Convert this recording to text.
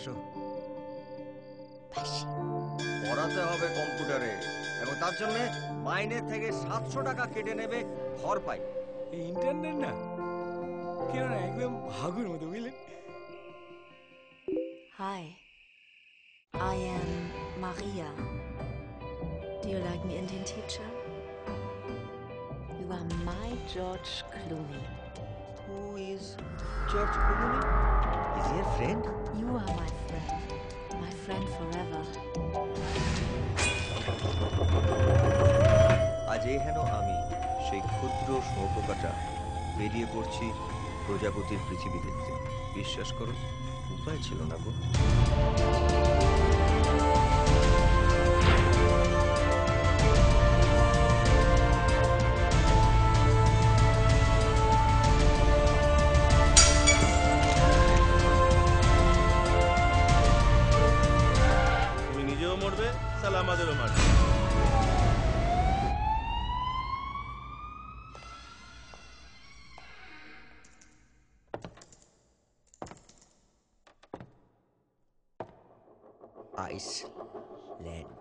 আসো। পড়াতে হবে কম্পিউটারে, এবং তার জন্য মাইনে থেকে 700 টাকা কেটে নেবে ঘর পাই। এই ইন্টারনেট না কেন না একদম ভাগুর মতো, বুঝলেন? Hi, I am Maria. Do you like me, Indian teacher? You are my George Clooney. Who is George Clooney? Is he a friend? You are my friend forever. আজ এই হেন আমি সেই ক্ষুদ্র শুঁয়োপোকাটা বেরিয়ে পড়ছি প্রজাপতির পৃথিবী দেখতে। বিশ্বাস করো, উপায় ছিল না গো। তুমি নিজেও মরবে, সালা আমাদেরও মারবে। Iceland.